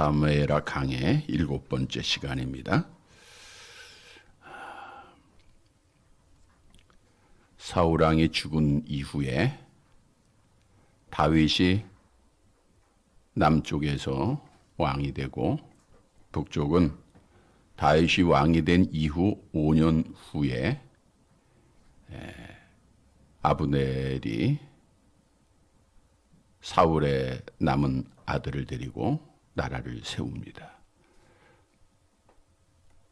사무엘하 강의 7번째 시간입니다. 사울왕이 죽은 이후에 다윗이 남쪽에서 왕이 되고 북쪽은 다윗이 왕이 된 이후 5년 후에 아브넬이 사울의 남은 아들을 데리고 나라를 세웁니다.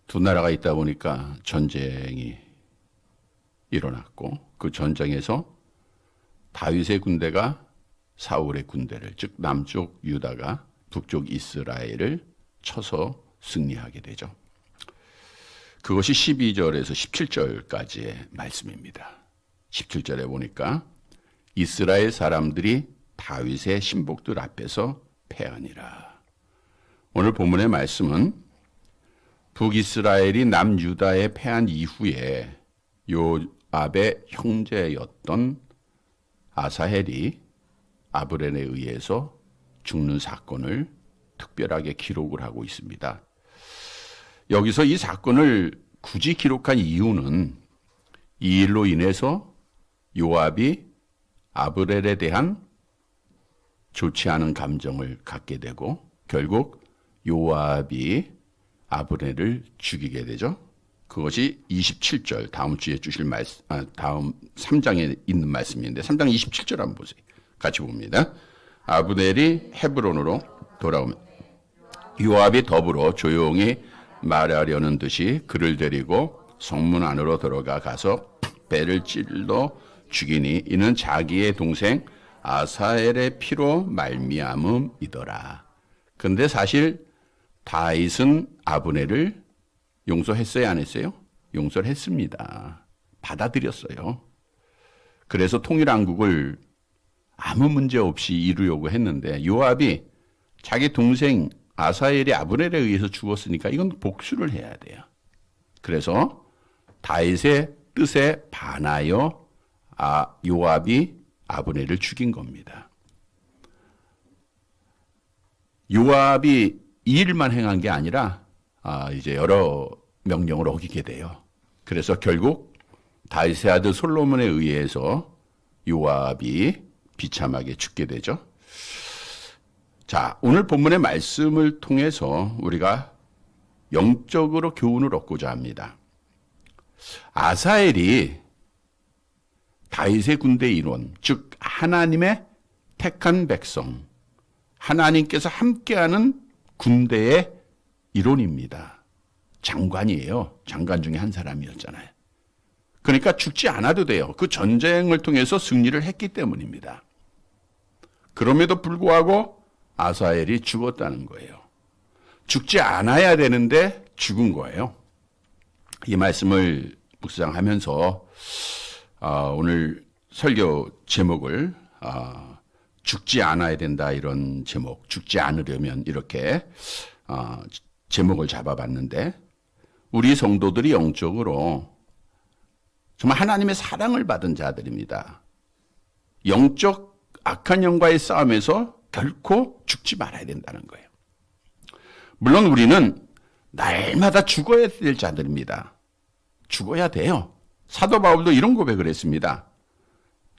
두 나라가 있다 보니까 전쟁이 일어났고 그 전쟁에서 다윗의 군대가 사울의 군대를, 즉 남쪽 유다가 북쪽 이스라엘을 쳐서 승리하게 되죠. 그것이 12절에서 17절까지의 말씀입니다. 17절에 보니까 이스라엘 사람들이 다윗의 신복들 앞에서 패하니라. 오늘 본문의 말씀은 북이스라엘이 남유다에 패한 이후에 요압의 형제였던 아사헬이 아브넬에 의해서 죽는 사건을 특별하게 기록을 하고 있습니다. 여기서 이 사건을 굳이 기록한 이유는 이 일로 인해서 요압이 아브넬에 대한 좋지 않은 감정을 갖게 되고 결국 요압이 아브넬을 죽이게 되죠. 그것이 27절 다음 주에 주실 말씀, 다음 3장에 있는 말씀인데 3장 27절 한번 보세요. 같이 봅니다. 아브넬이 헤브론으로 돌아오면 요압이 더불어 조용히 말하려는 듯이 그를 데리고 성문 안으로 들어가서 배를 찔러 죽이니 이는 자기의 동생 아사엘의 피로 말미암음이더라. 근데 사실 다윗은 아브넬을 용서했어요, 안 했어요? 용서를 했습니다. 받아들였어요. 그래서 통일왕국을 아무 문제 없이 이루려고 했는데 요압이 자기 동생 아사엘이 아브넬에 의해서 죽었으니까 이건 복수를 해야 돼요. 그래서 다윗의 뜻에 반하여 요압이 아브넬을 죽인 겁니다. 요압이 이 일만 행한 게 아니라 이제 여러 명령을 어기게 돼요. 그래서 결국 다윗의 아들 솔로몬에 의해서 요압이 비참하게 죽게 되죠. 자, 오늘 본문의 말씀을 통해서 우리가 영적으로 교훈을 얻고자 합니다. 아사엘이 다윗의 군대 일원, 즉 하나님의 택한 백성, 하나님께서 함께하는 군대의 일원입니다. 장관이에요. 장관 중에 한 사람이었잖아요. 그러니까 죽지 않아도 돼요. 그 전쟁을 통해서 승리를 했기 때문입니다. 그럼에도 불구하고 아사엘이 죽었다는 거예요. 죽지 않아야 되는데 죽은 거예요. 이 말씀을 묵상하면서 오늘 설교 제목을 죽지 않아야 된다 이런 제목, 죽지 않으려면 이렇게 제목을 잡아봤는데 우리 성도들이 영적으로 정말 하나님의 사랑을 받은 자들입니다. 영적 악한 영과의 싸움에서 결코 죽지 말아야 된다는 거예요. 물론 우리는 날마다 죽어야 될 자들입니다. 죽어야 돼요. 사도 바울도 이런 고백을 했습니다.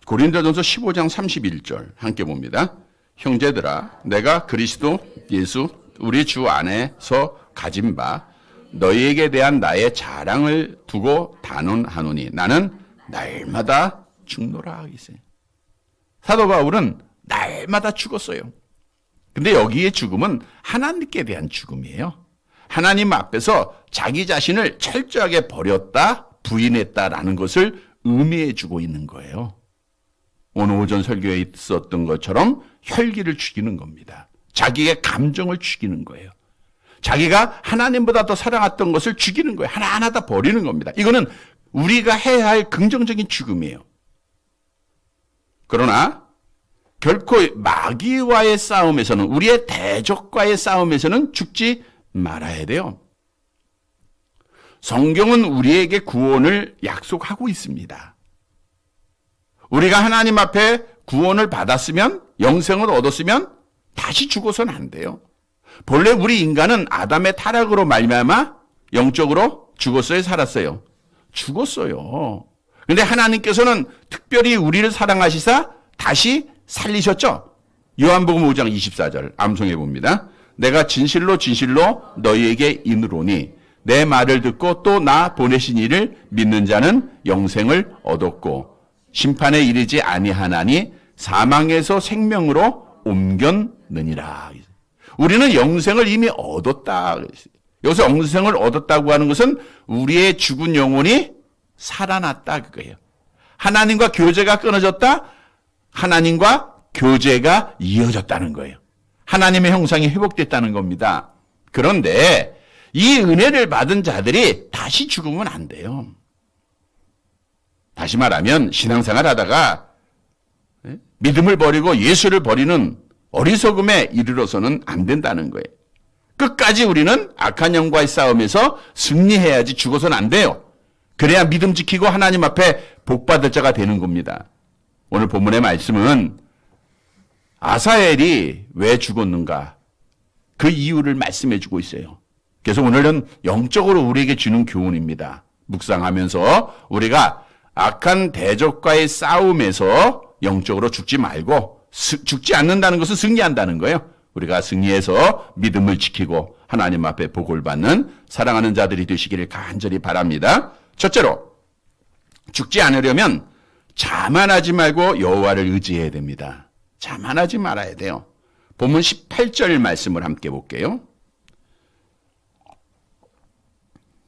고린도전서 15장 31절 함께 봅니다. 형제들아, 내가 그리스도 예수 우리 주 안에서 가진 바 너희에게 대한 나의 자랑을 두고 단언하노니 나는 날마다 죽노라 하기세. 사도 바울은 날마다 죽었어요. 근데 여기의 죽음은 하나님께 대한 죽음이에요. 하나님 앞에서 자기 자신을 철저하게 버렸다, 부인했다라는 것을 의미해 주고 있는 거예요. 오늘 오전 설교에 있었던 것처럼 혈기를 죽이는 겁니다. 자기의 감정을 죽이는 거예요. 자기가 하나님보다 더 사랑했던 것을 죽이는 거예요. 하나하나 다 버리는 겁니다. 이거는 우리가 해야 할 긍정적인 죽음이에요. 그러나 결코 마귀와의 싸움에서는, 우리의 대적과의 싸움에서는 죽지 말아야 돼요. 성경은 우리에게 구원을 약속하고 있습니다. 우리가 하나님 앞에 구원을 받았으면, 영생을 얻었으면 다시 죽어서는 안 돼요. 본래 우리 인간은 아담의 타락으로 말미암아 영적으로 죽었어요, 살았어요? 죽었어요. 근데 하나님께서는 특별히 우리를 사랑하시사 다시 살리셨죠? 요한복음 5장 24절 암송해 봅니다. 내가 진실로 진실로 너희에게 이르노니 내 말을 듣고 또 나 보내신 이를 믿는 자는 영생을 얻었고 심판에 이르지 아니하나니 사망에서 생명으로 옮겼느니라. 우리는 영생을 이미 얻었다. 여기서 영생을 얻었다고 하는 것은 우리의 죽은 영혼이 살아났다 그거예요. 하나님과 교제가 끊어졌다. 하나님과 교제가 이어졌다는 거예요. 하나님의 형상이 회복됐다는 겁니다. 그런데 이 은혜를 받은 자들이 다시 죽으면 안 돼요. 다시 말하면 신앙생활 하다가 믿음을 버리고 예수를 버리는 어리석음에 이르러서는 안 된다는 거예요. 끝까지 우리는 악한 영과의 싸움에서 승리해야지 죽어서는 안 돼요. 그래야 믿음 지키고 하나님 앞에 복받을 자가 되는 겁니다. 오늘 본문의 말씀은 아사엘이 왜 죽었는가 그 이유를 말씀해 주고 있어요. 그래서 오늘은 영적으로 우리에게 주는 교훈입니다. 묵상하면서 우리가 악한 대적과의 싸움에서 영적으로 죽지 말고 죽지 않는다는 것은 승리한다는 거예요. 우리가 승리해서 믿음을 지키고 하나님 앞에 복을 받는 사랑하는 자들이 되시기를 간절히 바랍니다. 첫째로 죽지 않으려면 자만하지 말고 여호와를 의지해야 됩니다. 자만하지 말아야 돼요. 본문 18절 말씀을 함께 볼게요.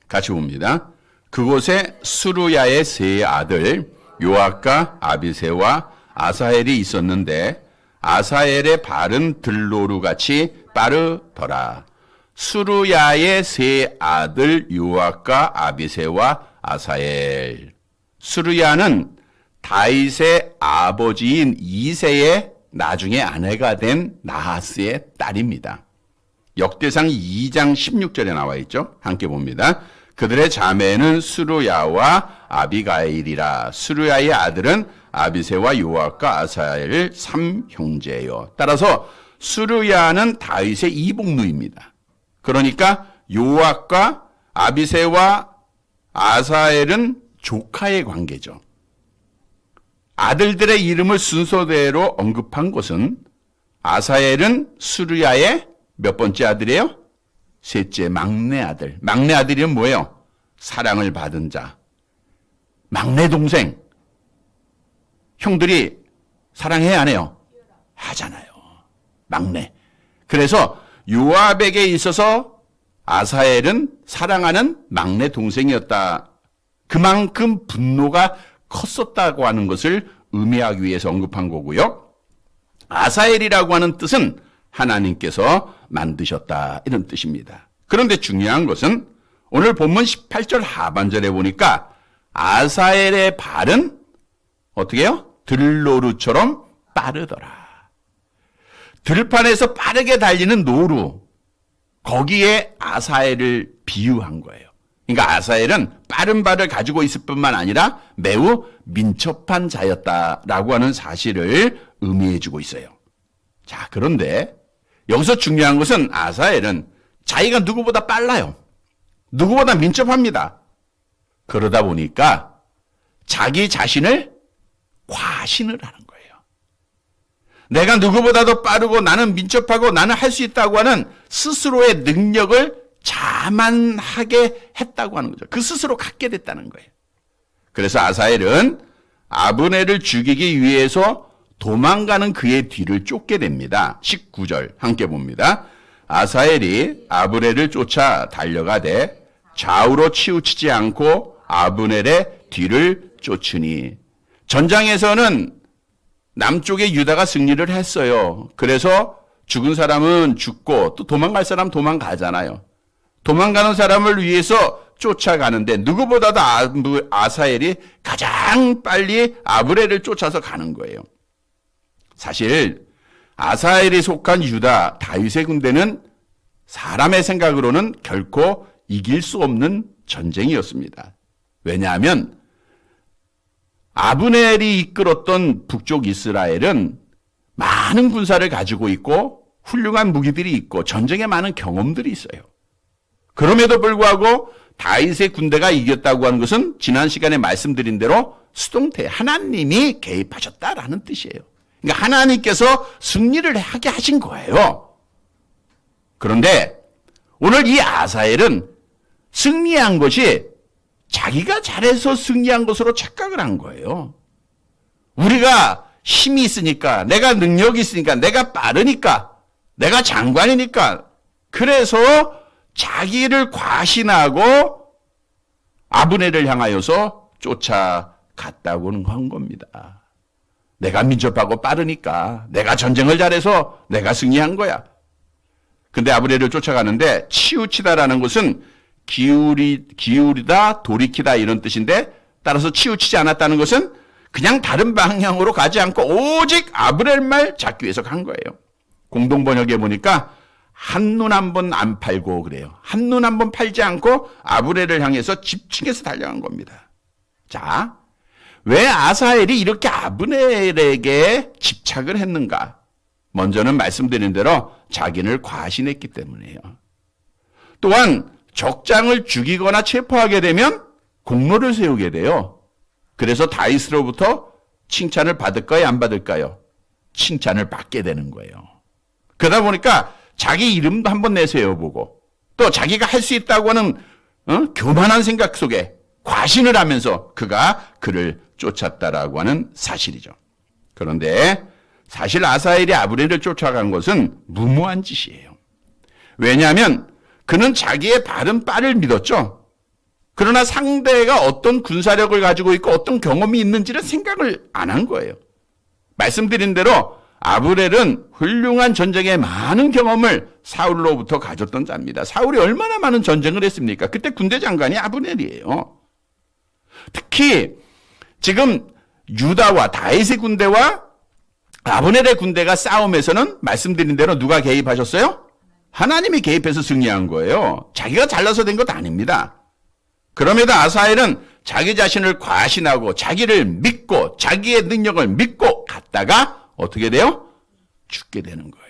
같이 봅니다. 그곳에 수루야의 세 아들 요압과 아비새와 아사엘이 있었는데 아사엘의 발은 들노루같이 빠르더라. 수루야의 세 아들 요압과 아비새와 아사엘. 수루야는 다윗의 아버지인 이새의 나중에 아내가 된 나하스의 딸입니다. 역대상 2장 16절에 나와 있죠. 함께 봅니다. 그들의 자매는 수루야와 아비가일이라. 수루야의 아들은 아비새와 요압과 아사엘 3형제요. 따라서 수루야는 다윗의 이복누입니다. 그러니까 요압과 아비새와 아사엘은 조카의 관계죠. 아들들의 이름을 순서대로 언급한 것은 아사엘은 수루야의 몇 번째 아들이에요? 셋째, 막내 아들. 막내 아들이면 뭐예요? 사랑을 받은 자. 막내 동생. 형들이 사랑해야 안 해요? 하잖아요. 막내. 그래서 요압에게 있어서 아사엘은 사랑하는 막내 동생이었다. 그만큼 분노가 컸었다고 하는 것을 의미하기 위해서 언급한 거고요. 아사엘이라고 하는 뜻은 하나님께서 만드셨다 이런 뜻입니다. 그런데 중요한 것은 오늘 본문 18절 하반절에 보니까 아사엘의 발은 어떻게 해요? 들노루처럼 빠르더라. 들판에서 빠르게 달리는 노루, 거기에 아사엘을 비유한 거예요. 그러니까 아사엘은 빠른 발을 가지고 있을 뿐만 아니라 매우 민첩한 자였다라고 하는 사실을 의미해 주고 있어요. 자, 그런데 여기서 중요한 것은 아사엘은 자기가 누구보다 빨라요. 누구보다 민첩합니다. 그러다 보니까 자기 자신을 과신을 하는 거예요. 내가 누구보다도 빠르고 나는 민첩하고 나는 할 수 있다고 하는 스스로의 능력을 자만하게 했다고 하는 거죠. 그 스스로 갖게 됐다는 거예요. 그래서 아사엘은 아브넬을 죽이기 위해서 도망가는 그의 뒤를 쫓게 됩니다. 19절 함께 봅니다. 아사엘이 아브넬을 쫓아 달려가되 좌우로 치우치지 않고 아브넬의 뒤를 쫓으니. 전장에서는 남쪽의 유다가 승리를 했어요. 그래서 죽은 사람은 죽고 또 도망갈 사람 도망가잖아요. 도망가는 사람을 위해서 쫓아가는데 누구보다도 아사엘이 가장 빨리 아브넬을 쫓아서 가는 거예요. 사실 아사엘이 속한 유다 다윗의 군대는 사람의 생각으로는 결코 이길 수 없는 전쟁이었습니다. 왜냐하면 아브넬이 이끌었던 북쪽 이스라엘은 많은 군사를 가지고 있고 훌륭한 무기들이 있고 전쟁에 많은 경험들이 있어요. 그럼에도 불구하고 다윗의 군대가 이겼다고 하는 것은 지난 시간에 말씀드린 대로 수동태 하나님이 개입하셨다라는 뜻이에요. 그러니까 하나님께서 승리를 하게 하신 거예요. 그런데 오늘 이 아사엘은 승리한 것이 자기가 잘해서 승리한 것으로 착각을 한 거예요. 우리가 힘이 있으니까, 내가 능력이 있으니까, 내가 빠르니까, 내가 장관이니까, 그래서 자기를 과신하고 아브넬을 향하여서 쫓아갔다고는 한 겁니다. 내가 민첩하고 빠르니까, 내가 전쟁을 잘해서 내가 승리한 거야. 근데 아브넬을 쫓아가는데 치우치다라는 것은 기울이다, 돌이키다 이런 뜻인데, 따라서 치우치지 않았다는 것은 그냥 다른 방향으로 가지 않고 오직 아브넬만 잡기 위해서 간 거예요. 공동번역에 보니까 한눈 한 번 안 팔고 그래요. 한눈 한 번 팔지 않고 아브넬을 향해서 집중해서 달려간 겁니다. 자, 왜 아사엘이 이렇게 아브넬에게 집착을 했는가? 먼저는 말씀드린 대로 자기를 과신했기 때문이에요. 또한 적장을 죽이거나 체포하게 되면 공로를 세우게 돼요. 그래서 다윗으로부터 칭찬을 받을까요? 안 받을까요? 칭찬을 받게 되는 거예요. 그러다 보니까 자기 이름도 한번 내세워보고 또 자기가 할 수 있다고 하는 교만한 생각 속에 과신을 하면서 그를 쫓았다라고 하는 사실이죠. 그런데 사실 아사엘이 아브넬을 쫓아간 것은 무모한 짓이에요. 왜냐하면 그는 자기의 바른 빠를 믿었죠. 그러나 상대가 어떤 군사력을 가지고 있고 어떤 경험이 있는지를 생각을 안 한 거예요. 말씀드린 대로 아브넬은 훌륭한 전쟁에 많은 경험을 사울로부터 가졌던 자입니다. 사울이 얼마나 많은 전쟁을 했습니까? 그때 군대 장관이 아브넬이에요. 특히 지금 유다와 다윗의 군대와 아브넬의 군대가 싸움에서는 말씀드린 대로 누가 개입하셨어요? 하나님이 개입해서 승리한 거예요. 자기가 잘나서 된 것 아닙니다. 그럼에도 아사엘은 자기 자신을 과신하고 자기를 믿고 자기의 능력을 믿고 갔다가 어떻게 돼요? 죽게 되는 거예요.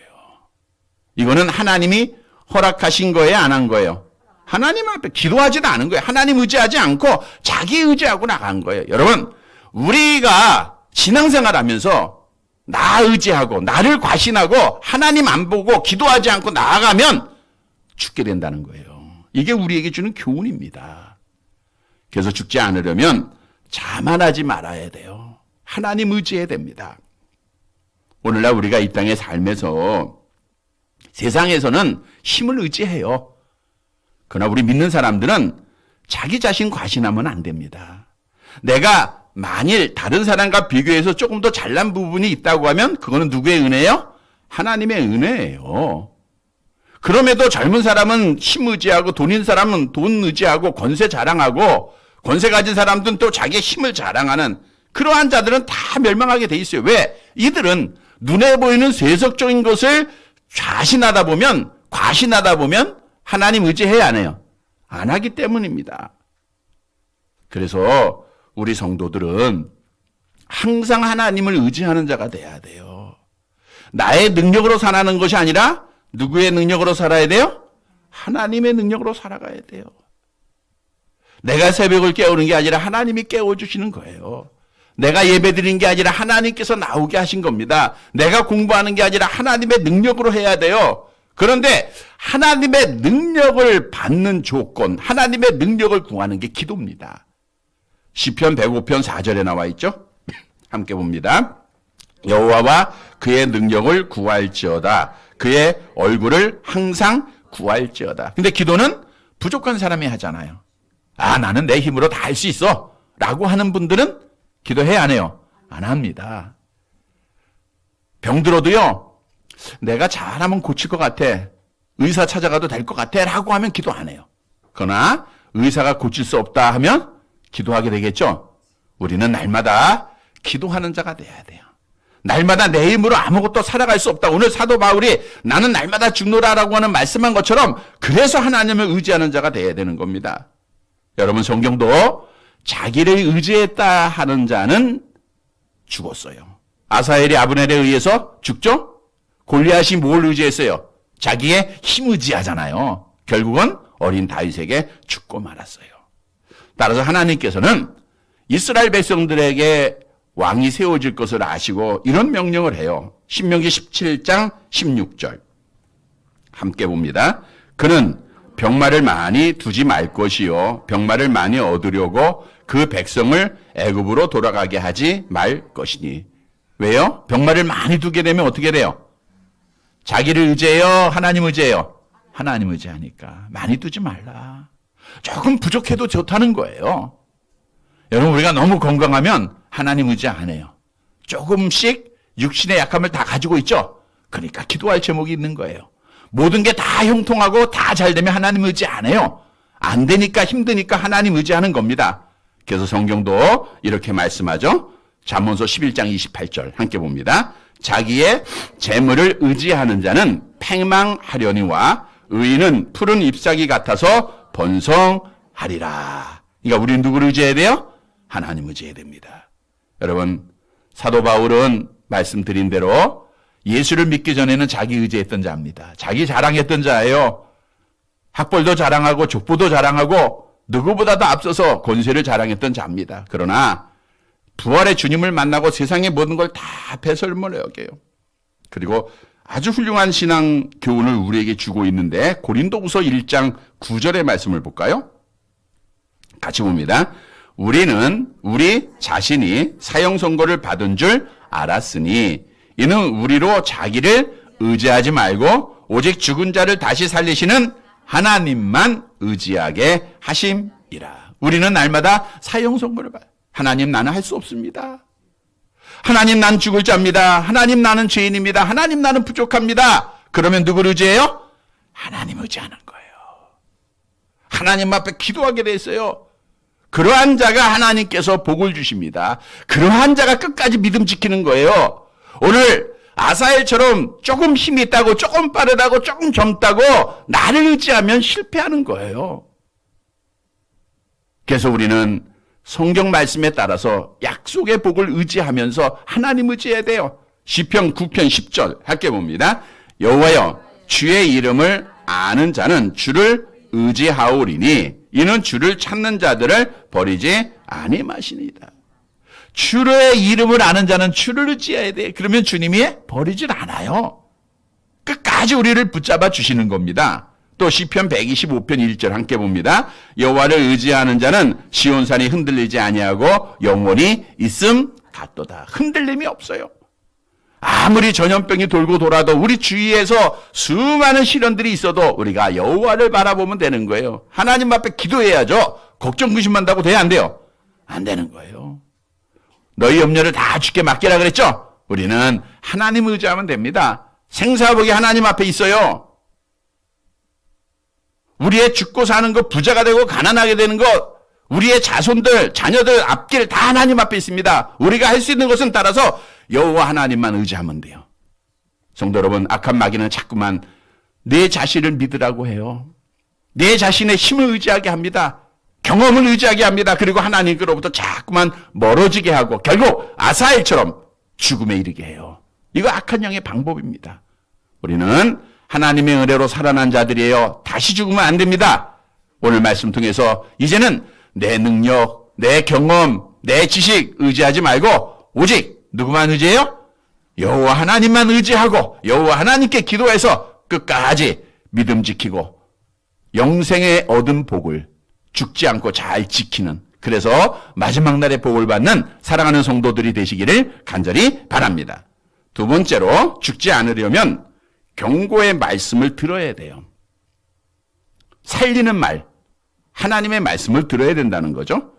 이거는 하나님이 허락하신 거예요? 안 한 거예요? 하나님 앞에 기도하지도 않은 거예요. 하나님 의지하지 않고 자기 의지하고 나간 거예요. 여러분, 우리가 신앙생활 하면서 나 의지하고 나를 과신하고 하나님 안 보고 기도하지 않고 나아가면 죽게 된다는 거예요. 이게 우리에게 주는 교훈입니다. 그래서 죽지 않으려면 자만하지 말아야 돼요. 하나님 의지해야 됩니다. 오늘날 우리가 이 땅의 삶에서 세상에서는 힘을 의지해요. 그러나 우리 믿는 사람들은 자기 자신 과신하면 안 됩니다. 내가 만일 다른 사람과 비교해서 조금 더 잘난 부분이 있다고 하면 그거는 누구의 은혜예요? 하나님의 은혜예요. 그럼에도 젊은 사람은 힘 의지하고 돈 있는 사람은 돈 의지하고 권세 자랑하고 권세 가진 사람들은 또 자기의 힘을 자랑하는 그러한 자들은 다 멸망하게 돼 있어요. 왜? 이들은 눈에 보이는 세속적인 것을 과신하다 보면 하나님 의지해야 안 해요? 안 하기 때문입니다. 그래서 우리 성도들은 항상 하나님을 의지하는 자가 돼야 돼요. 나의 능력으로 살아가는 것이 아니라 누구의 능력으로 살아야 돼요? 하나님의 능력으로 살아가야 돼요. 내가 새벽을 깨우는 게 아니라 하나님이 깨워주시는 거예요. 내가 예배드리는 게 아니라 하나님께서 나오게 하신 겁니다. 내가 공부하는 게 아니라 하나님의 능력으로 해야 돼요. 그런데 하나님의 능력을 받는 조건, 하나님의 능력을 구하는 게 기도입니다. 시편 105편 4절에 나와 있죠? 함께 봅니다. 여호와와 그의 능력을 구할지어다. 그의 얼굴을 항상 구할지어다. 근데 기도는 부족한 사람이 하잖아요. 나는 내 힘으로 다 할 수 있어 라고 하는 분들은 기도해야 안 해요? 안 합니다. 병들어도요, 내가 잘하면 고칠 것 같아, 의사 찾아가도 될 것 같아 라고 하면 기도 안 해요. 그러나 의사가 고칠 수 없다 하면 기도하게 되겠죠. 우리는 날마다 기도하는 자가 돼야 돼요. 날마다 내 힘으로 아무것도 살아갈 수 없다. 오늘 사도 바울이 나는 날마다 죽노라라고 하는 말씀한 것처럼 그래서 하나님을 의지하는 자가 돼야 되는 겁니다. 여러분, 성경도 자기를 의지했다 하는 자는 죽었어요. 아사엘이 아브넬에 의해서 죽죠? 골리앗이 뭘 의지했어요? 자기의 힘 의지하잖아요. 결국은 어린 다윗에게 죽고 말았어요. 따라서 하나님께서는 이스라엘 백성들에게 왕이 세워질 것을 아시고 이런 명령을 해요. 신명기 17장 16절 함께 봅니다. 그는 병마를 많이 두지 말 것이요 병마를 많이 얻으려고 그 백성을 애굽으로 돌아가게 하지 말 것이니. 왜요? 병마를 많이 두게 되면 어떻게 돼요? 자기를 의지해요? 하나님 의지해요? 하나님 의지하니까 많이 두지 말라. 조금 부족해도 좋다는 거예요. 여러분, 우리가 너무 건강하면 하나님 의지 안 해요. 조금씩 육신의 약함을 다 가지고 있죠. 그러니까 기도할 제목이 있는 거예요. 모든 게 다 형통하고 다 잘 되면 하나님 의지 안 해요. 안 되니까 힘드니까 하나님 의지하는 겁니다. 그래서 성경도 이렇게 말씀하죠. 잠언서 11장 28절 함께 봅니다. 자기의 재물을 의지하는 자는 패망하려니와 의인은 푸른 잎사귀 같아서 번성하리라. 그러니까 우리는 누구를 의지해야 돼요? 하나님 의지해야 됩니다. 여러분, 사도 바울은 말씀드린 대로 예수를 믿기 전에는 자기 의지했던 자입니다. 자기 자랑했던 자예요. 학벌도 자랑하고 족보도 자랑하고 누구보다도 앞서서 권세를 자랑했던 자입니다. 그러나 부활의 주님을 만나고 세상의 모든 걸 다 배설물로 여겨요. 그리고 아주 훌륭한 신앙 교훈을 우리에게 주고 있는데 고린도후서 1장 9절의 말씀을 볼까요? 같이 봅니다. 우리는 우리 자신이 사형 선고를 받은 줄 알았으니 이는 우리로 자기를 의지하지 말고 오직 죽은 자를 다시 살리시는 하나님만 의지하게 하심이라. 우리는 날마다 사형 선고를 받아요. 하나님, 나는 할 수 없습니다. 하나님, 난 죽을 자입니다. 하나님, 나는 죄인입니다. 하나님, 나는 부족합니다. 그러면 누구를 의지해요? 하나님 의지하는 거예요. 하나님 앞에 기도하게 돼 있어요. 그러한 자가 하나님께서 복을 주십니다. 그러한 자가 끝까지 믿음 지키는 거예요. 오늘 아사엘처럼 조금 힘이 있다고, 조금 빠르다고, 조금 젊다고 나를 의지하면 실패하는 거예요. 그래서 우리는 성경 말씀에 따라서 약속의 복을 의지하면서 하나님 의지해야 돼요. 시편 9편 10절 함께 봅니다. 여호와여, 주의 이름을 아는 자는 주를 의지하오리니 이는 주를 찾는 자들을 버리지 아니하시니이다. 주의 이름을 아는 자는 주를 의지해야 돼. 그러면 주님이 버리질 않아요. 끝까지 우리를 붙잡아 주시는 겁니다. 또 시편 125편 1절 함께 봅니다. 여호와를 의지하는 자는 시온산이 흔들리지 아니하고 영원히 있음 같도다. 흔들림이 없어요. 아무리 전염병이 돌고 돌아도 우리 주위에서 수많은 시련들이 있어도 우리가 여호와를 바라보면 되는 거예요. 하나님 앞에 기도해야죠. 걱정 근심한다고 돼야 안 돼요? 안 되는 거예요. 너희 염려를 다 주께 맡기라 그랬죠? 우리는 하나님 의지하면 됩니다. 생사복이 하나님 앞에 있어요. 우리의 죽고 사는 것, 부자가 되고 가난하게 되는 것, 우리의 자손들, 자녀들 앞길 다 하나님 앞에 있습니다. 우리가 할 수 있는 것은 따라서 여호와 하나님만 의지하면 돼요. 성도 여러분, 악한 마귀는 자꾸만 내 자신을 믿으라고 해요. 내 자신의 힘을 의지하게 합니다. 경험을 의지하게 합니다. 그리고 하나님으로부터 자꾸만 멀어지게 하고 결국 아사엘처럼 죽음에 이르게 해요. 이거 악한 영의 방법입니다. 우리는 하나님의 은혜로 살아난 자들이에요. 다시 죽으면 안 됩니다. 오늘 말씀 통해서 이제는 내 능력, 내 경험, 내 지식 의지하지 말고 오직 누구만 의지해요? 여호와 하나님만 의지하고 여호와 하나님께 기도해서 끝까지 믿음 지키고 영생에 얻은 복을 죽지 않고 잘 지키는, 그래서 마지막 날에 복을 받는 사랑하는 성도들이 되시기를 간절히 바랍니다. 두 번째로, 죽지 않으려면 경고의 말씀을 들어야 돼요. 살리는 말, 하나님의 말씀을 들어야 된다는 거죠.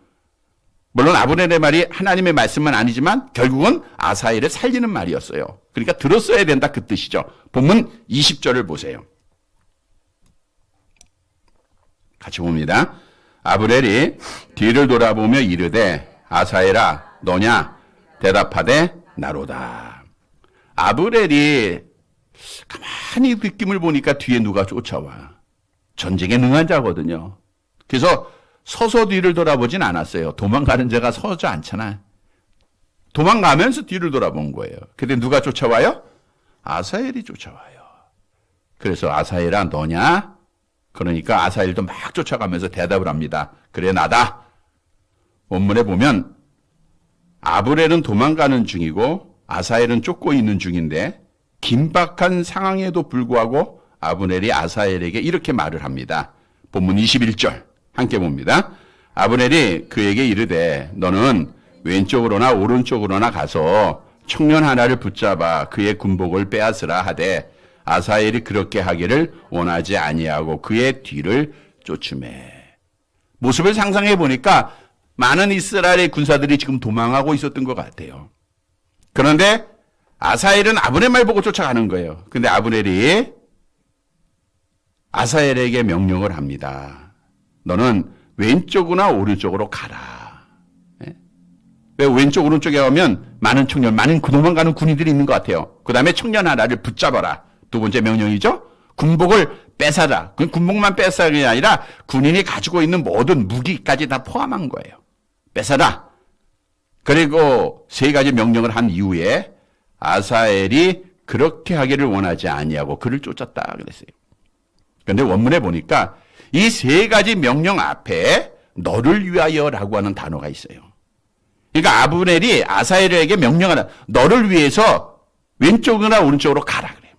물론 아브넬의 말이 하나님의 말씀은 아니지만 결국은 아사엘을 살리는 말이었어요. 그러니까 들었어야 된다, 그 뜻이죠. 본문 20절을 보세요. 같이 봅니다. 아브넬이 뒤를 돌아보며 이르되 아사엘아 너냐? 대답하되 나로다. 아브넬이 가만히 느낌을 보니까 뒤에 누가 쫓아와. 전쟁에 능한 자거든요. 그래서 서서 뒤를 돌아보진 않았어요. 도망가는 자가 서지 않잖아. 도망가면서 뒤를 돌아본 거예요. 근데 누가 쫓아와요? 아사엘이 쫓아와요. 그래서 아사엘아 너냐? 그러니까 아사엘도 막 쫓아가면서 대답을 합니다. 그래 나다. 원문에 보면 아브넬은 도망가는 중이고 아사엘은 쫓고 있는 중인데 긴박한 상황에도 불구하고 아브넬이 아사엘에게 이렇게 말을 합니다. 본문 21절 함께 봅니다. 아브넬이 그에게 이르되 너는 왼쪽으로나 오른쪽으로나 가서 청년 하나를 붙잡아 그의 군복을 빼앗으라 하되 아사엘이 그렇게 하기를 원하지 아니하고 그의 뒤를 쫓으매. 모습을 상상해 보니까 많은 이스라엘의 군사들이 지금 도망하고 있었던 것 같아요. 그런데 아사엘은 아브넬 말 보고 쫓아가는 거예요. 근데 아브넬이 아사엘에게 명령을 합니다. 너는 왼쪽이나 오른쪽으로 가라. 왜 왼쪽 오른쪽에 가면 많은 청년, 많은 도망가는 군인들이 있는 것 같아요. 그 다음에 청년 하나를 붙잡아라. 두 번째 명령이죠. 군복을 뺏어라. 군복만 뺏어야 게 아니라 군인이 가지고 있는 모든 무기까지 다 포함한 거예요. 뺏어라. 그리고 세 가지 명령을 한 이후에 아사엘이 그렇게 하기를 원하지 아니하고 그를 쫓았다 그랬어요. 그런데 원문에 보니까 이 세 가지 명령 앞에 너를 위하여라고 하는 단어가 있어요. 그러니까 아브넬이 아사엘에게 명령하라. 너를 위해서 왼쪽이나 오른쪽으로 가라 그래요.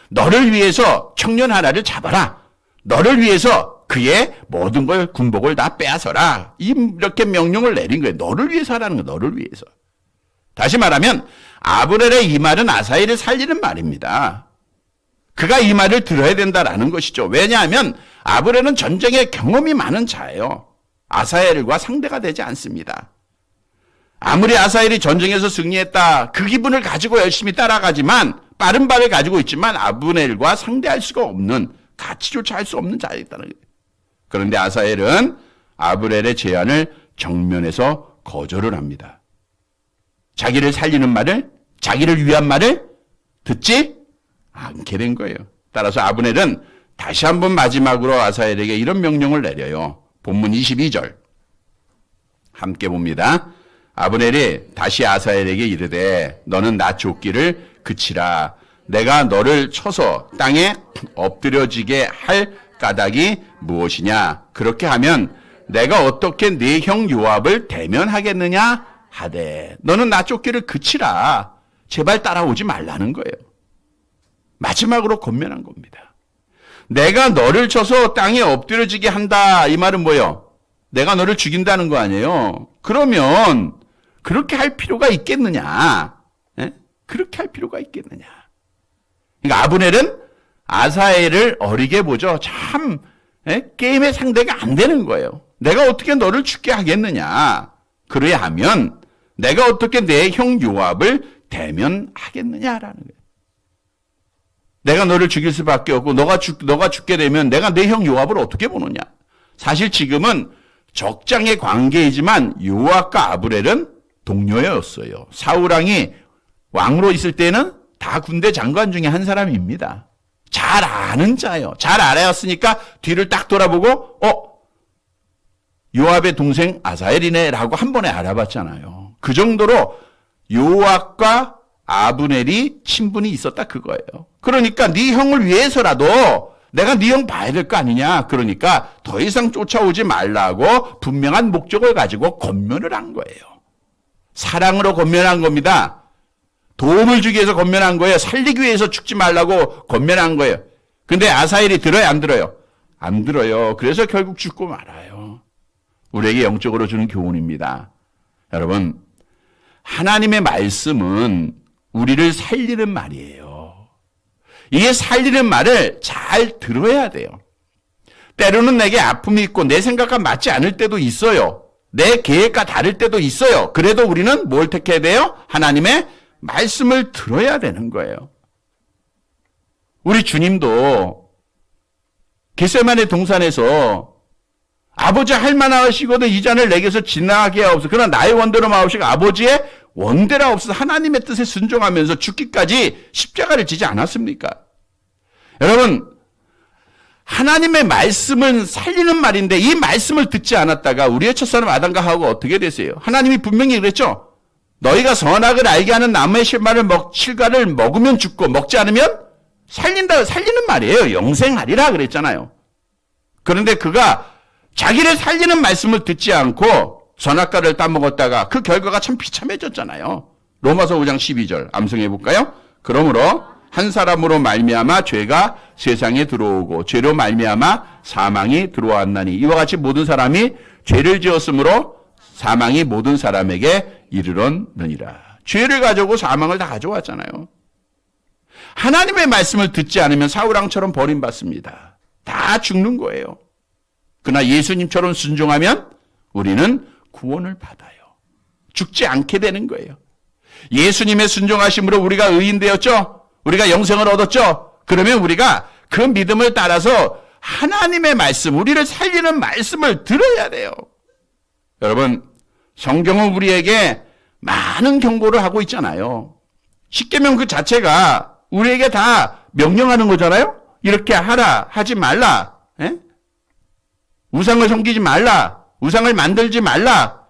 너를 위해서 청년 하나를 잡아라. 너를 위해서 그의 모든 걸 군복을 다 빼앗아라. 이렇게 명령을 내린 거예요. 너를 위해서 하라는 거예요. 너를 위해서. 다시 말하면 아브넬의 이 말은 아사엘을 살리는 말입니다. 그가 이 말을 들어야 된다라는 것이죠. 왜냐하면 아브넬은 전쟁에 경험이 많은 자예요. 아사엘과 상대가 되지 않습니다. 아무리 아사엘이 전쟁에서 승리했다 그 기분을 가지고 열심히 따라가지만 빠른 발을 가지고 있지만 아브넬과 상대할 수가 없는 가치조차 할 수 없는 자였다는 거예요. 그런데 아사엘은 아브넬의 제안을 정면에서 거절을 합니다. 자기를 살리는 말을 자기를 위한 말을 듣지 않게 된 거예요. 따라서 아브넬은 다시 한번 마지막으로 아사엘에게 이런 명령을 내려요. 본문 22절 함께 봅니다. 아브넬이 다시 아사엘에게 이르되 너는 나 쫓기를 그치라. 내가 너를 쳐서 땅에 엎드려지게 할 까닭이 무엇이냐. 그렇게 하면 내가 어떻게 네 형 요압을 대면하겠느냐 하되 너는 나 쫓기를 그치라. 제발 따라오지 말라는 거예요. 마지막으로 권면한 겁니다. 내가 너를 쳐서 땅에 엎드려지게 한다. 이 말은 뭐예요? 내가 너를 죽인다는 거 아니에요. 그러면 그렇게 할 필요가 있겠느냐? 예? 그렇게 할 필요가 있겠느냐? 그러니까 아브넬은 아사엘을 어리게 보죠. 참 게임의 상대가 안 되는 거예요. 내가 어떻게 너를 죽게 하겠느냐? 그래야 하면 내가 어떻게 내 형 요압을 대면하겠느냐라는 거예요. 내가 너를 죽일 수밖에 없고 너가 죽게 되면 내가 내 형 요압을 어떻게 보느냐? 사실 지금은 적장의 관계이지만 요압과 아브넬은 동료였어요. 사울왕이 왕으로 있을 때는 다 군대 장관 중에 한 사람입니다. 잘 아는 자예요. 잘 알았으니까 뒤를 딱 돌아보고 요압의 동생 아사엘이네라고 한 번에 알아봤잖아요. 그 정도로 요압과 아브넬이 친분이 있었다 그거예요. 그러니까 네 형을 위해서라도 내가 네 형 봐야 될 거 아니냐. 그러니까 더 이상 쫓아오지 말라고 분명한 목적을 가지고 권면을 한 거예요. 사랑으로 권면한 겁니다. 도움을 주기 위해서 권면한 거예요. 살리기 위해서 죽지 말라고 권면한 거예요. 근데 아사엘이 들어요? 안 들어요? 안 들어요. 그래서 결국 죽고 말아요. 우리에게 영적으로 주는 교훈입니다. 여러분, 하나님의 말씀은 우리를 살리는 말이에요. 이게 살리는 말을 잘 들어야 돼요. 때로는 내게 아픔이 있고 내 생각과 맞지 않을 때도 있어요. 내 계획과 다를 때도 있어요. 그래도 우리는 뭘 택해야 돼요? 하나님의 말씀을 들어야 되는 거예요. 우리 주님도 겟세마네 동산에서 아버지 할만하시거든 이 잔을 내게서 지나게 하옵소서. 그러나 나의 원대로 마옵시고 아버지의 원대로 하옵소서. 하나님의 뜻에 순종하면서 죽기까지 십자가를 지지 않았습니까? 여러분, 하나님의 말씀은 살리는 말인데 이 말씀을 듣지 않았다가 우리의 첫사람 아담과 하와가 어떻게 됐어요? 하나님이 분명히 그랬죠. 너희가 선악을 알게 하는 나무의 실과를 먹으면 죽고 먹지 않으면 살리는 말이에요. 영생하리라 그랬잖아요. 그런데 그가 자기를 살리는 말씀을 듣지 않고 선악과를 따먹었다가 그 결과가 참 비참해졌잖아요. 로마서 5장 12절 암송해 볼까요? 그러므로 한 사람으로 말미암아 죄가 세상에 들어오고 죄로 말미암아 사망이 들어왔나니 이와 같이 모든 사람이 죄를 지었으므로 사망이 모든 사람에게 이르렀느니라. 죄를 가져오고 사망을 다 가져왔잖아요. 하나님의 말씀을 듣지 않으면 사울왕처럼 버림받습니다. 다 죽는 거예요. 그러나 예수님처럼 순종하면 우리는 구원을 받아요. 죽지 않게 되는 거예요. 예수님의 순종하심으로 우리가 의인 되었죠? 우리가 영생을 얻었죠? 그러면 우리가 그 믿음을 따라서 하나님의 말씀, 우리를 살리는 말씀을 들어야 돼요. 여러분, 성경은 우리에게 많은 경고를 하고 있잖아요. 십계명 그 자체가 우리에게 다 명령하는 거잖아요. 이렇게 하라, 하지 말라. 에? 우상을 섬기지 말라. 우상을 만들지 말라.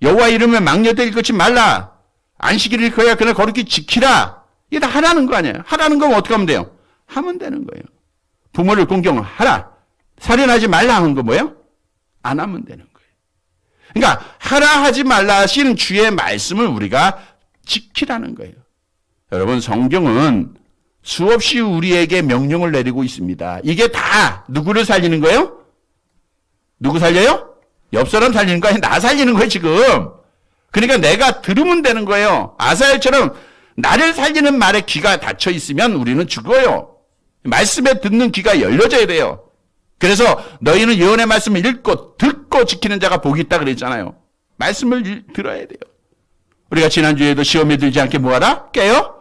여호와 이름을 망령되이 일컫지 말라. 안식일을 일컬어야 그날 거룩히 지키라. 이게 다 하라는 거 아니에요. 하라는 건 어떻게 하면 돼요? 하면 되는 거예요. 부모를 공경하라. 살인하지 말라 하는 거 뭐예요? 안 하면 되는 거예요. 그러니까 하라 하지 말라 하신 주의 말씀을 우리가 지키라는 거예요. 여러분, 성경은 수없이 우리에게 명령을 내리고 있습니다. 이게 다 누구를 살리는 거예요? 누구 살려요? 옆 사람 살리는 거 아니에요? 나 살리는 거예요, 지금. 그러니까 내가 들으면 되는 거예요. 아사엘처럼 나를 살리는 말에 귀가 닫혀 있으면 우리는 죽어요. 말씀에 듣는 귀가 열려져야 돼요. 그래서 너희는 예언의 말씀을 읽고 듣고 지키는 자가 복이 있다 그랬잖아요. 말씀을 들어야 돼요. 우리가 지난주에도 시험에 들지 않게 뭐하라? 깨요?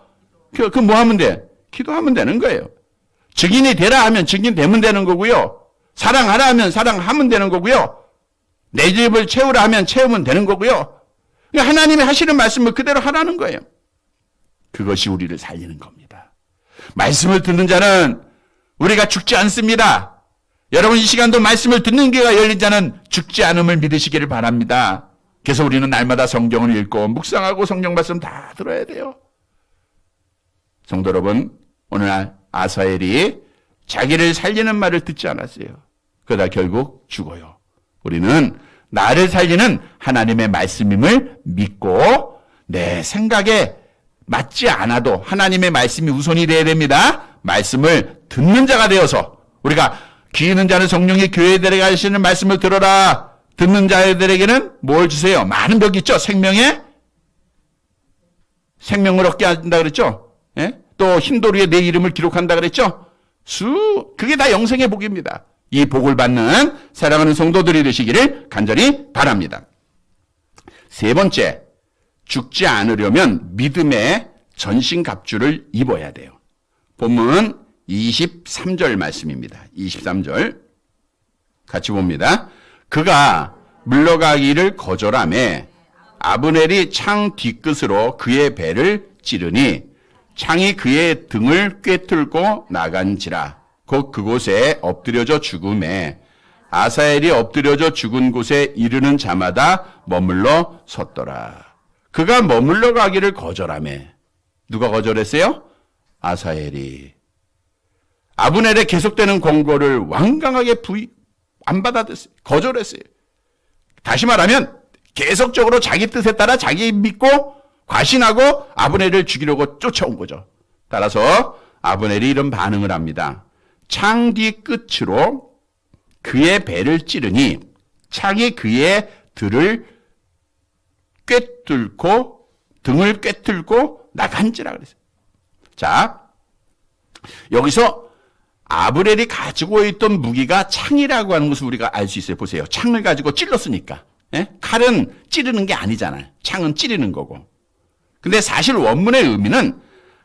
그 뭐 하면 돼? 기도하면 되는 거예요. 증인이 되라 하면 증인 되면 되는 거고요. 사랑하라 하면 사랑하면 되는 거고요. 내 집을 채우라 하면 채우면 되는 거고요. 그러니까 하나님이 하시는 말씀을 그대로 하라는 거예요. 그것이 우리를 살리는 겁니다. 말씀을 듣는 자는 우리가 죽지 않습니다. 여러분, 이 시간도 말씀을 듣는 귀가 열린 자는 죽지 않음을 믿으시기를 바랍니다. 그래서 우리는 날마다 성경을 읽고 묵상하고 성경 말씀 다 들어야 돼요. 성도 여러분, 오늘 아사엘이 자기를 살리는 말을 듣지 않았어요. 그러다 결국 죽어요. 우리는 나를 살리는 하나님의 말씀임을 믿고 내 생각에 맞지 않아도 하나님의 말씀이 우선이 되어야 됩니다. 말씀을 듣는 자가 되어서 우리가 귀 있는 자는 성령이 교회에 데려가시는 말씀을 들어라. 듣는 자들에게는 뭘 주세요? 많은 벽이 있죠. 생명을 얻게 한다 그랬죠. 예? 또 흰도리에 내 이름을 기록한다 그랬죠. 그게 다 영생의 복입니다. 이 복을 받는 사랑하는 성도들이 되시기를 간절히 바랍니다. 세 번째, 죽지 않으려면 믿음의 전신갑주를 입어야 돼요. 본문 23절 말씀입니다. 23절 같이 봅니다. 그가 물러가기를 거절하매 아브넬이 창 뒤끝으로 그의 배를 찌르니 창이 그의 등을 꿰뚫고 나간지라. 곧 그곳에 엎드려져 죽음에 아사엘이 엎드려져 죽은 곳에 이르는 자마다 머물러 섰더라. 그가 머물러 가기를 거절하매 누가 거절했어요? 아사엘이. 아브넬의 계속되는 권고를 완강하게 안 받아들였어요. 거절했어요. 다시 말하면 계속적으로 자기 뜻에 따라 자기 믿고 과신하고 아브넬을 죽이려고 쫓아온 거죠. 따라서 아브넬이 이런 반응을 합니다. 창 뒤 끝으로 그의 배를 찌르니 창이 그의 등을 꿰뚫고 나간지라 그랬어요. 자, 여기서 아브넬이 가지고 있던 무기가 창이라고 하는 것을 우리가 알 수 있어요. 보세요. 창을 가지고 찔렀으니까. 예? 칼은 찌르는 게 아니잖아요. 창은 찌르는 거고. 근데 사실 원문의 의미는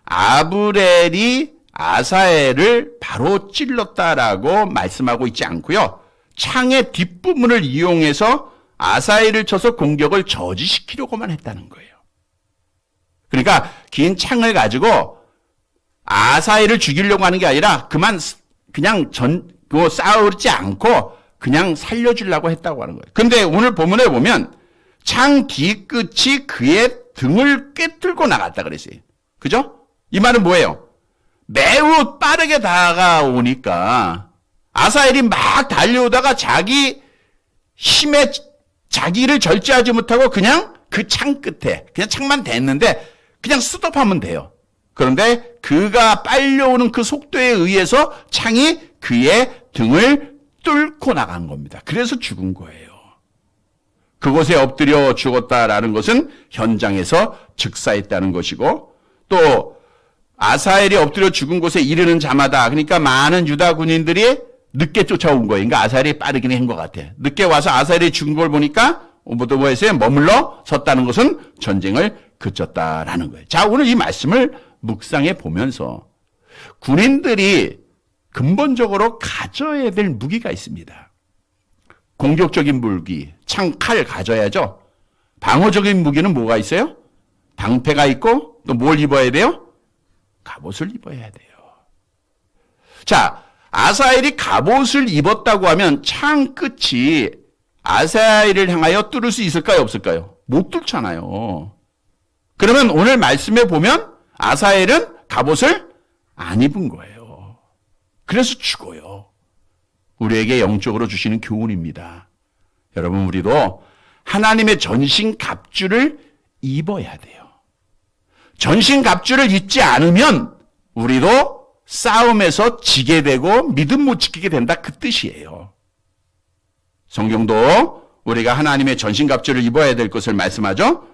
아브넬이 아사엘을 바로 찔렀다라고 말씀하고 있지 않고요. 창의 뒷부분을 이용해서 아사엘을 쳐서 공격을 저지시키려고만 했다는 거예요. 그러니까 긴 창을 가지고 아사엘을 죽이려고 하는 게 아니라 그냥 싸우지 않고 그냥 살려주려고 했다고 하는 거예요. 근데 오늘 본문에 보면 창 뒤끝이 그의 등을 꿰뚫고 나갔다 그랬어요. 그죠? 이 말은 뭐예요? 매우 빠르게 다가오니까 아사엘이 막 달려오다가 자기 힘에 자기를 절제하지 못하고 그냥 그 창 끝에 그냥 창만 댔는데 그냥 스톱하면 돼요. 그런데 그가 빨려오는 그 속도에 의해서 창이 그의 등을 뚫고 나간 겁니다. 그래서 죽은 거예요. 그곳에 엎드려 죽었다라는 것은 현장에서 즉사했다는 것이고, 또 아사엘이 엎드려 죽은 곳에 이르는 자마다, 그러니까 많은 유다 군인들이 늦게 쫓아온 거예요. 그러니까 아사엘이 빠르긴 한 것 같아. 늦게 와서 아사엘이 죽은 걸 보니까 뭐에서 머물러 섰다는 것은 전쟁을 그쳤다라는 거예요. 자, 오늘 이 말씀을 묵상해 보면서 군인들이 근본적으로 가져야 될 무기가 있습니다. 공격적인 무기, 창, 칼 가져야죠. 방어적인 무기는 뭐가 있어요? 방패가 있고 또 뭘 입어야 돼요? 갑옷을 입어야 돼요. 자, 아사엘이 갑옷을 입었다고 하면 창 끝이 아사엘을 향하여 뚫을 수 있을까요? 없을까요? 못 뚫잖아요. 그러면 오늘 말씀에 보면 아사엘은 갑옷을 안 입은 거예요. 그래서 죽어요. 우리에게 영적으로 주시는 교훈입니다. 여러분, 우리도 하나님의 전신 갑주를 입어야 돼요. 전신 갑주를 입지 않으면 우리도 싸움에서 지게 되고 믿음 못 지키게 된다, 그 뜻이에요. 성경도 우리가 하나님의 전신 갑주를 입어야 될 것을 말씀하죠.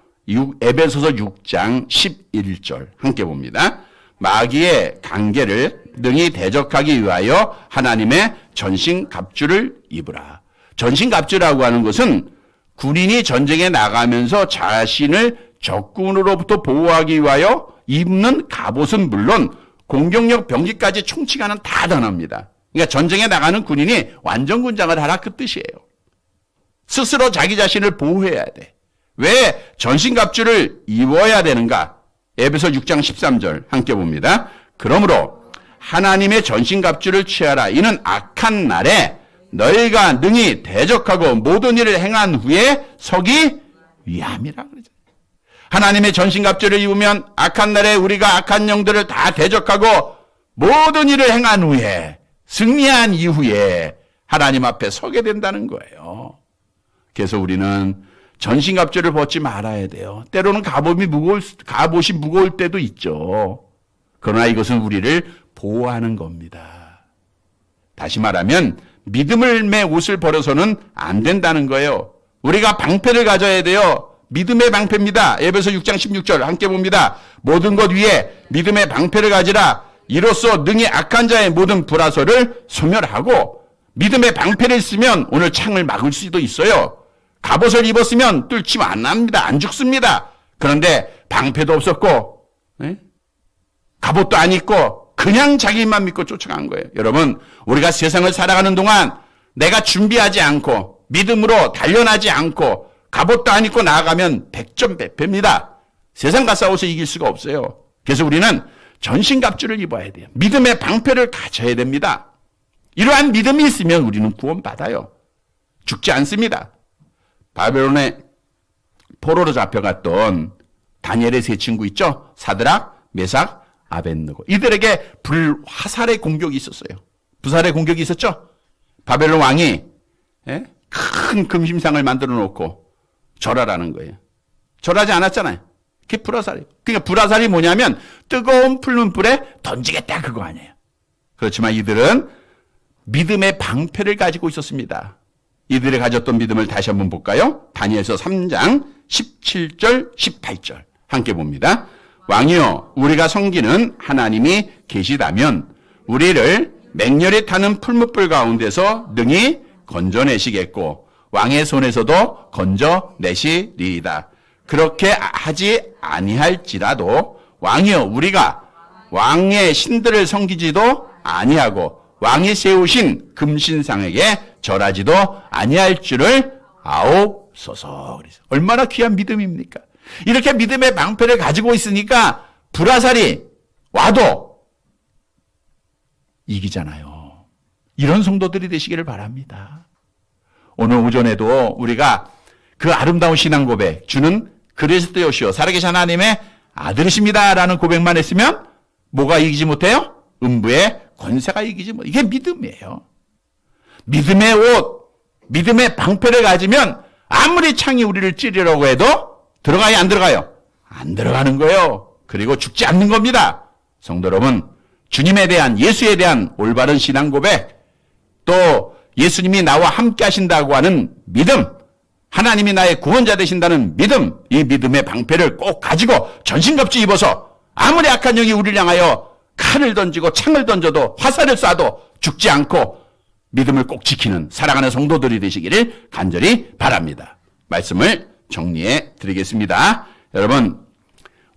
에베소서 6장 11절 함께 봅니다. 마귀의 관계를 능히 대적하기 위하여 하나님의 전신 갑주를 입으라. 전신 갑주라고 하는 것은 군인이 전쟁에 나가면서 자신을 적군으로부터 보호하기 위하여 입는 갑옷은 물론 공격력 병기까지 총칭하는 다 단어입니다. 그러니까 전쟁에 나가는 군인이 완전 군장을 하라, 그 뜻이에요. 스스로 자기 자신을 보호해야 돼. 왜 전신갑주를 입어야 되는가? 에베소 6장 13절 함께 봅니다. 그러므로 하나님의 전신갑주를 취하라. 이는 악한 날에 너희가 능히 대적하고 모든 일을 행한 후에 서기 위함이라 그러죠. 하나님의 전신갑주를 입으면 악한 날에 우리가 악한 영들을 다 대적하고 모든 일을 행한 후에, 승리한 이후에 하나님 앞에 서게 된다는 거예요. 그래서 우리는 전신갑주를 벗지 말아야 돼요. 때로는 갑옷이 무거울 때도 있죠. 그러나 이것은 우리를 보호하는 겁니다. 다시 말하면 믿음의 옷을 버려서는 안 된다는 거예요. 우리가 방패를 가져야 돼요. 믿음의 방패입니다. 에베소 6장 16절 함께 봅니다. 모든 것 위에 믿음의 방패를 가지라. 이로써 능히 악한 자의 모든 불화설을 소멸하고, 믿음의 방패를 쓰면 오늘 창을 막을 수도 있어요. 갑옷을 입었으면 뚫지 안 납니다. 안 죽습니다. 그런데 방패도 없었고, 갑옷도 안 입고 그냥 자기만 믿고 쫓아간 거예요. 여러분, 우리가 세상을 살아가는 동안 내가 준비하지 않고 믿음으로 단련하지 않고 갑옷도 안 입고 나아가면 백전백패입니다. 세상과 싸워서 이길 수가 없어요. 그래서 우리는 전신갑주를 입어야 돼요. 믿음의 방패를 가져야 됩니다. 이러한 믿음이 있으면 우리는 구원받아요. 죽지 않습니다. 바벨론에 포로로 잡혀갔던 다니엘의 세 친구 있죠? 사드락, 메삭, 아벳느고. 이들에게 화살의 공격이 있었어요. 부살의 공격이 있었죠? 바벨론 왕이 큰 금심상을 만들어 놓고 절하라는 거예요. 절하지 않았잖아요. 그게 불화살이에요. 그러니까 불화살이 뭐냐면 뜨거운 푸른 불에 던지겠다, 그거 아니에요. 그렇지만 이들은 믿음의 방패를 가지고 있었습니다. 이들이 가졌던 믿음을 다시 한번 볼까요? 다니엘서 3장 17절 18절 함께 봅니다. 왕이여, 우리가 섬기는 하나님이 계시다면 우리를 맹렬히 타는 풀무불 가운데서 능히 건져내시겠고 왕의 손에서도 건져내시리이다. 그렇게 하지 아니할지라도 왕이여, 우리가 왕의 신들을 섬기지도 아니하고 왕이 세우신 금신상에게 절하지도 아니할 줄을 아옵소서. 얼마나 귀한 믿음입니까? 이렇게 믿음의 방패를 가지고 있으니까 불화살이 와도 이기잖아요. 이런 성도들이 되시기를 바랍니다. 오늘 오전에도 우리가 그 아름다운 신앙 고백, 주는 그리스도시요 살아계신 하나님의 아들이십니다 라는 고백만 했으면 뭐가 이기지 못해요? 음부의 권세가 이기지 못해요. 이게 믿음이에요. 믿음의 옷, 믿음의 방패를 가지면 아무리 창이 우리를 찌르려고 해도 들어가요, 안 들어가요? 안 들어가는 거예요. 그리고 죽지 않는 겁니다. 성도 여러분, 주님에 대한, 예수에 대한 올바른 신앙 고백, 또 예수님이 나와 함께 하신다고 하는 믿음, 하나님이 나의 구원자 되신다는 믿음, 이 믿음의 방패를 꼭 가지고 전신갑주 입어서 아무리 악한 영이 우리를 향하여 칼을 던지고 창을 던져도 화살을 쏴도 죽지 않고 믿음을 꼭 지키는 사랑하는 성도들이 되시기를 간절히 바랍니다. 말씀을 정리해 드리겠습니다. 여러분,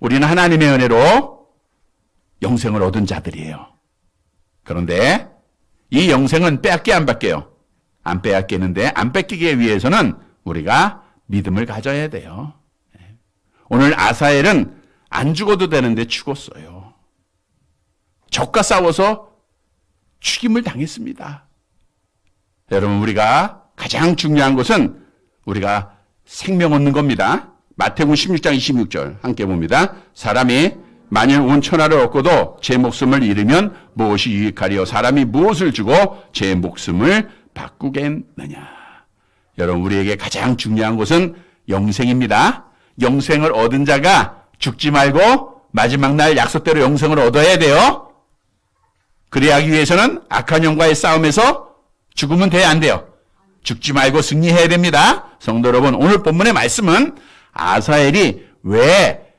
우리는 하나님의 은혜로 영생을 얻은 자들이에요. 그런데 이 영생은 빼앗게 안 받게요? 안 빼앗기는데 안 뺏기기 위해서는 우리가 믿음을 가져야 돼요. 오늘 아사엘은 안 죽어도 되는데 죽었어요. 적과 싸워서 죽임을 당했습니다. 여러분, 우리가 가장 중요한 것은 우리가 생명 얻는 겁니다. 마태복음 16장 26절 함께 봅니다. 사람이 만일 온 천하를 얻고도 제 목숨을 잃으면 무엇이 유익하리요? 사람이 무엇을 주고 제 목숨을 바꾸겠느냐? 여러분, 우리에게 가장 중요한 것은 영생입니다. 영생을 얻은 자가 죽지 말고 마지막 날 약속대로 영생을 얻어야 돼요. 그래야 하기 위해서는 악한 영과의 싸움에서 죽으면 돼야 안 돼요? 죽지 말고 승리해야 됩니다. 성도 여러분, 오늘 본문의 말씀은 아사엘이 왜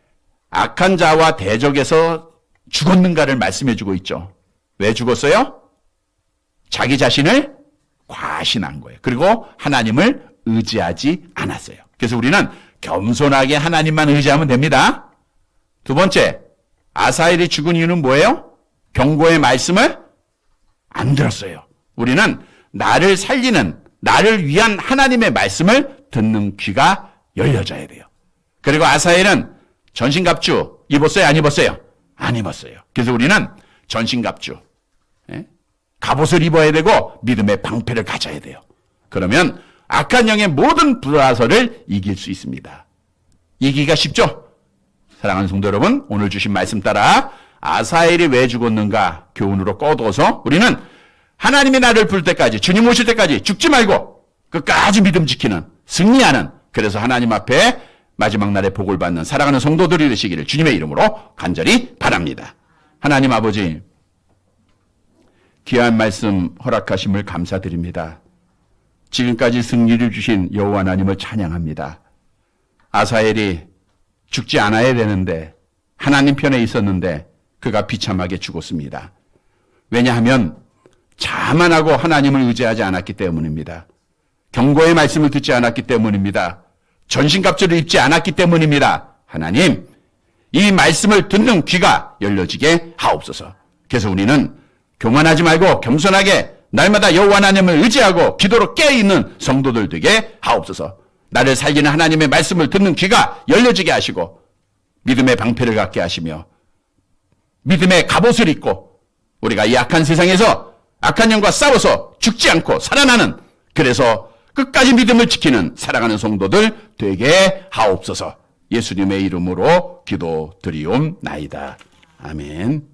악한 자와 대적에서 죽었는가를 말씀해 주고 있죠. 왜 죽었어요? 자기 자신을 과신한 거예요. 그리고 하나님을 의지하지 않았어요. 그래서 우리는 겸손하게 하나님만 의지하면 됩니다. 두 번째, 아사엘이 죽은 이유는 뭐예요? 경고의 말씀을 안 들었어요. 우리는 나를 살리는, 나를 위한 하나님의 말씀을 듣는 귀가 열려져야 돼요. 그리고 아사엘은 전신갑주 입었어요? 안 입었어요? 안 입었어요. 그래서 우리는 전신갑주, 갑옷을 입어야 되고 믿음의 방패를 가져야 돼요. 그러면 악한 영의 모든 불화설을 이길 수 있습니다. 이기기가 쉽죠? 사랑하는 성도 여러분, 오늘 주신 말씀 따라 아사엘이 왜 죽었는가 교훈으로 꺼둬서 우리는 하나님이 나를 부를 때까지, 주님 오실 때까지 죽지 말고 끝까지 믿음 지키는, 승리하는, 그래서 하나님 앞에 마지막 날에 복을 받는 사랑하는 성도들이 되시기를 주님의 이름으로 간절히 바랍니다. 하나님 아버지, 귀한 말씀 허락하심을 감사드립니다. 지금까지 승리를 주신 여호와 하나님을 찬양합니다. 아사엘이 죽지 않아야 되는데 하나님 편에 있었는데 그가 비참하게 죽었습니다. 왜냐하면 자만하고 하나님을 의지하지 않았기 때문입니다. 경고의 말씀을 듣지 않았기 때문입니다. 전신갑주를 입지 않았기 때문입니다. 하나님, 이 말씀을 듣는 귀가 열려지게 하옵소서. 그래서 우리는 교만하지 말고 겸손하게 날마다 여호와 하나님을 의지하고 기도로 깨어있는 성도들 되게 하옵소서. 나를 살리는 하나님의 말씀을 듣는 귀가 열려지게 하시고 믿음의 방패를 갖게 하시며 믿음의 갑옷을 입고 우리가 이 악한 세상에서 악한 영과 싸워서 죽지 않고 살아나는, 그래서 끝까지 믿음을 지키는 사랑하는 성도들 되게 하옵소서. 예수님의 이름으로 기도드리옵나이다. 아멘.